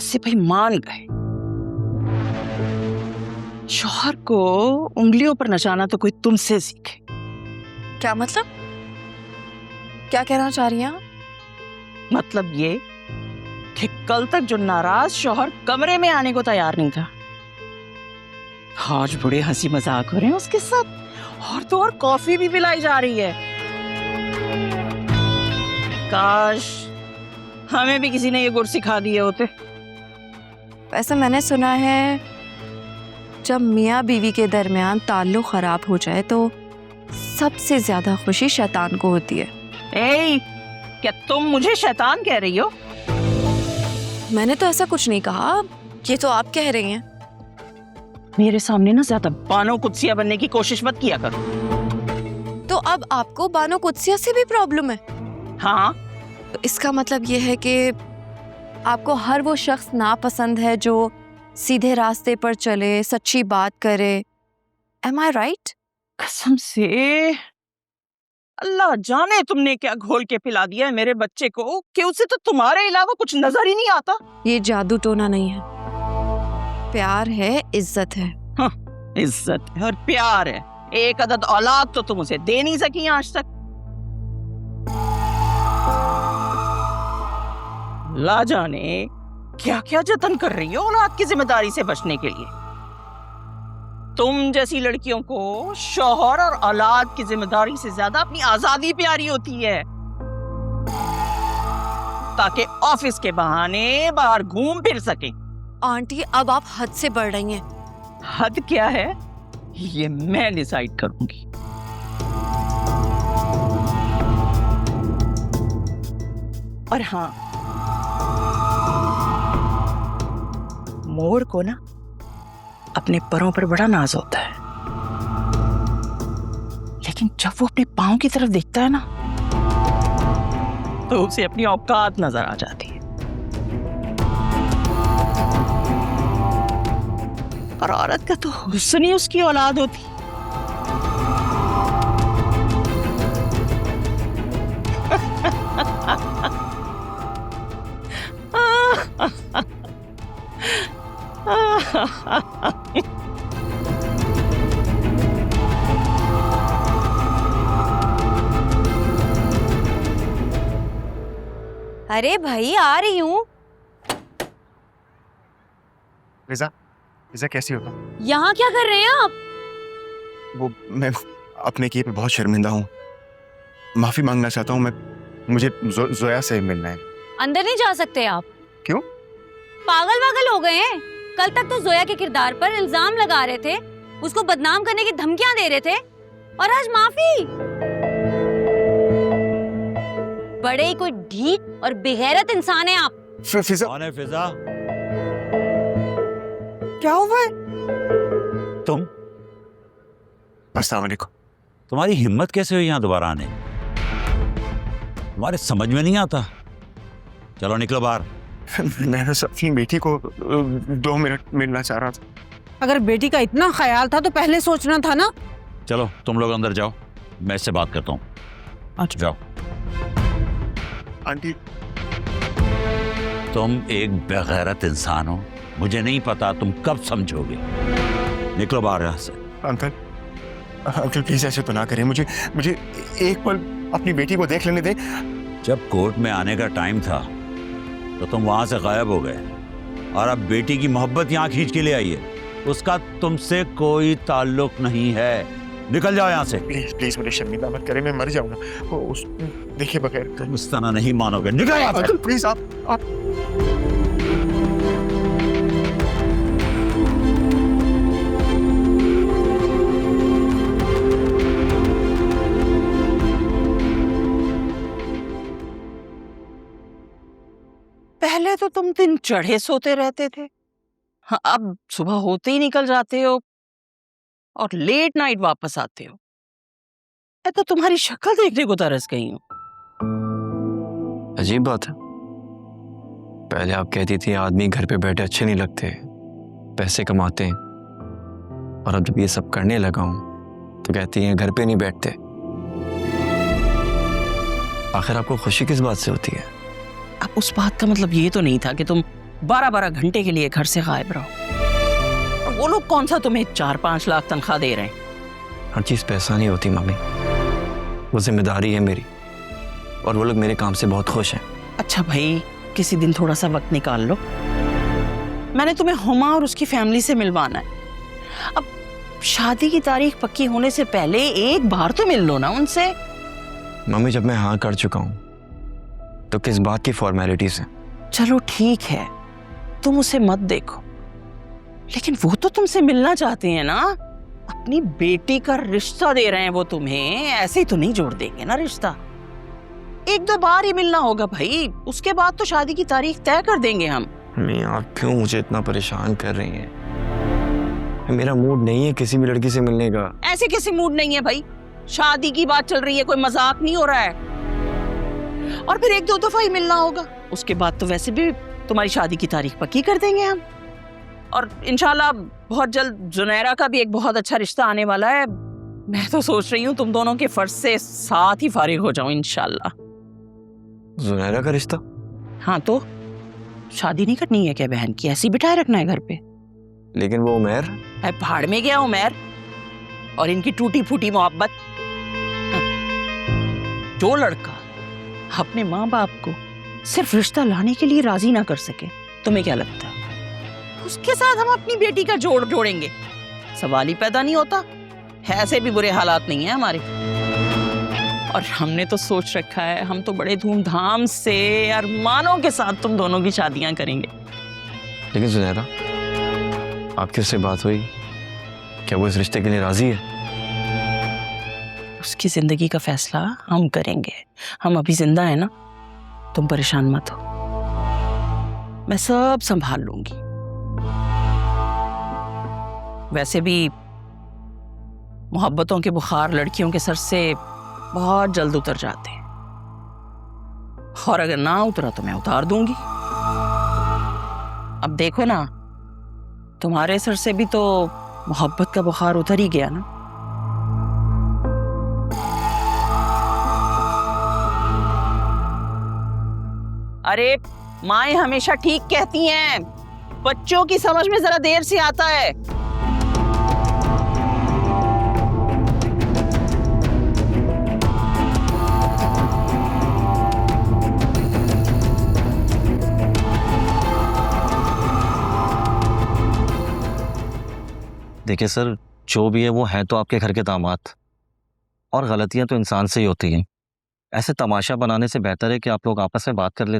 इससे भाई मान गए। शौहर को उंगलियों पर नचाना तो कोई तुमसे सीखे। क्या मतलब? क्या कहना चाह रही हैं आप? मतलब ये कि कल तक जो नाराज शौहर कमरे में आने को तैयार नहीं था, आज बड़े हंसी मजाक हो रहे हैं उसके साथ, और तो और कॉफी भी पिलाई जा रही है। काश हमें भी किसी ने ये गुर सिखा दिए होते। वैसे मैंने सुना है जब मियाँ बीवी के दरमियान ताल्लुक खराब हो जाए तो सबसे ज्यादा खुशी शैतान को होती है। क्या तुम मुझे शैतान कह रही हो? मैंने तो ऐसा कुछ नहीं कहा, ये तो आप कह रही हैं। मेरे सामने ना ज्यादा बानो कुत्सिया बनने की कोशिश मत किया करो। तो अब आपको बानो कुत्सिया से भी प्रॉब्लम है? हाँ, तो इसका मतलब ये है कि आपको हर वो शख्स नापसंद है जो सीधे रास्ते पर चले, सच्ची बात करे। Am I right? कसम से अल्लाह जाने तुमने क्या घोल के पिला दिया है मेरे बच्चे को कि उसे तो तुम्हारे अलावा कुछ नजर ही नहीं आता। ये जादू टोना नहीं है, प्यार है, इज्जत है। हाँ, इज्जत है और प्यार है। एक अदद औलाद तो तुम उसे दे नहीं सकी आज तक। ला जाने क्या क्या जतन कर रही हो औलाद की जिम्मेदारी से बचने के लिए। तुम जैसी लड़कियों को शौहर और औलाद की जिम्मेदारी से ज्यादा अपनी आजादी प्यारी होती है, ताकि ऑफिस के बहाने बाहर घूम फिर सके। आंटी अब आप हद से बढ़ रही हैं। हद क्या है ये मैं डिसाइड करूंगी। और हाँ, मोर को ना अपने परों पर बड़ा नाज होता है, लेकिन जब वो अपने पाँव की तरफ देखता है ना तो उसे अपनी औकात नजर आ जाती है। और औरत का तो हुस्न ही उसकी औलाद होती। अरे भाई आ रही हूँ। रिजा कैसी हो तुम? यहाँ क्या कर रहे हैं आप? वो मैं अपने किए पे बहुत शर्मिंदा हूँ, माफी मांगना चाहता हूँ। मुझे जोया से मिलना है। अंदर नहीं जा सकते आप। क्यों? पागल वागल हो गए हैं? कल तक तो जोया के किरदार पर इल्जाम लगा रहे थे, उसको बदनाम करने की धमकियां दे रहे थे, और आज माफी। बड़े ही कोई ढीठ और बेगैरत इंसान है आप। फिजा, कौन है फिजा? क्या हुआ है? तुम? अस्सलाम वालेकुम। तुम्हारी हिम्मत कैसे हुई यहाँ दोबारा आने? तुम्हारे समझ में नहीं आता। चलो निकलो बाहर। मैं बस अपनी बेटी को 2 मिनट मिलना चाह रहा था। अगर बेटी का इतना ख्याल था तो पहले सोचना था ना। चलो तुम लोग अंदर जाओ, मैं इससे बात करता हूँ। अच्छा जाओ। आंटी, तुम एक बेगैरत इंसान हो, मुझे नहीं पता तुम कब समझोगे। निकलो बाहर यहाँ से। अंकल प्लीज ऐसे तो ना करें। मुझे एक पल अपनी बेटी को देख लेने दे। जब कोर्ट में आने का टाइम था तो तुम वहां से गायब हो गए, और अब बेटी की मोहब्बत यहाँ खींच के ले आई है। उसका तुमसे कोई ताल्लुक नहीं है। निकल जाओ यहाँ से। प्लीज मुझे शर्मिंदा मत करें, मैं मर जाऊंगा उस देखे बगैर। तुम इस तरह नहीं मानोगे। निकल यहाँ से। अंकल प्लीज आप पहले तो तुम दिन चढ़े सोते रहते थे, हाँ, अब सुबह होते ही निकल जाते हो और लेट नाइट वापस आते हो। मैं तो तुम्हारी शक्ल देखने को तरस गई हूँ। अजीब बात है, पहले आप कहती थी आदमी घर पे बैठे अच्छे नहीं लगते, पैसे कमाते हैं, और अब जब ये सब करने लगा हूं तो कहती हैं घर पे नहीं बैठते। आखिर आपको खुशी किस बात से होती है? अब उस बात का मतलब ये तो नहीं था कि तुम 12-12 घंटे के लिए घर से गायब रहो। और वो लोग कौन सा तुम्हें 4-5 लाख तनख्वाह दे रहे हैं? हर चीज़ पैसा नहीं होती मम्मी, वो जिम्मेदारी है मेरी, और वो लोग मेरे काम से बहुत खुश हैं। अच्छा भाई, किसी दिन थोड़ा सा वक्त निकाल लो, मैंने तुम्हें हुमा और उसकी फैमिली से मिलवाना है। अब शादी की तारीख पक्की होने से पहले एक बार तो मिल लो ना उनसे। मम्मी जब मैं हाँ कर चुका हूँ तो किस बात की फॉर्मेलिटीज हैं? चलो ठीक है, तुम उसे मत देखो, लेकिन वो तो तुमसे मिलना चाहते हैं ना। अपनी बेटी का रिश्ता दे रहे हैं वो तुम्हें, ऐसे ही तो नहीं जोड़ देंगे ना रिश्ता। 1-2 बार ही मिलना होगा भाई, उसके बाद तो शादी की तारीख तय कर देंगे हम। मम्मी आप क्यों मुझे इतना परेशान कर रही हैं? मेरा मूड नहीं है किसी भी लड़की से मिलने का। ऐसे किसी मूड नहीं है भाई, शादी की बात चल रही है, कोई मजाक नहीं हो रहा है। और फिर 1-2 दफा ही मिलना होगा, उसके बाद तो वैसे भी तुम्हारी शादी की तारीख पक्की कर देंगे हम। और इंशाल्लाह बहुत जल्द जुनैरा का भी एक बहुत अच्छा रिश्ता आने वाला है। मैं तो सोच रही हूँ तुम दोनों के फर्ज से साथ ही फारिग हो जाऊं इंशाल्लाह। जुनैरा का रिश्ता? हाँ तो शादी नहीं करनी है क्या बहन की? ऐसी बिठाए रखना है घर पे? लेकिन वो उमैर? है भाड़ में गया उमैर और इनकी टूटी फूटी मोहब्बत। जो लड़का अपने माँ बाप को सिर्फ रिश्ता लाने के लिए राजी ना कर सके, तुम्हें क्या लगता है उसके साथ हम अपनी बेटी का जोड़ जोड़ेंगे? सवाल ही पैदा नहीं होता। ऐसे भी बुरे हालात नहीं है हमारे, और हमने तो सोच रखा है हम तो बड़े धूमधाम से अरमानों के साथ तुम दोनों की शादियां करेंगे। लेकिन जुनैरा, आपकी उससे बात हुई? क्या वो इस रिश्ते के लिए राजी है? उसकी जिंदगी का फैसला हम करेंगे। हम अभी जिंदा है ना, तुम परेशान मत हो, मैं सब संभाल लूंगी। वैसे भी मोहब्बतों के बुखार लड़कियों के सर से बहुत जल्द उतर जाते हैं, और अगर ना उतरा तो मैं उतार दूंगी। अब देखो ना, तुम्हारे सर से भी तो मोहब्बत का बुखार उतर ही गया ना। अरे माएं हमेशा ठीक कहती हैं, बच्चों की समझ में जरा देर से आता है। देखिए सर, जो भी है वो है तो आपके घर के दामाद, और गलतियां तो इंसान से ही होती हैं। ऐसे तमाशा बनाने से बेहतर है कि आप लोग आपस में बात कर लेते।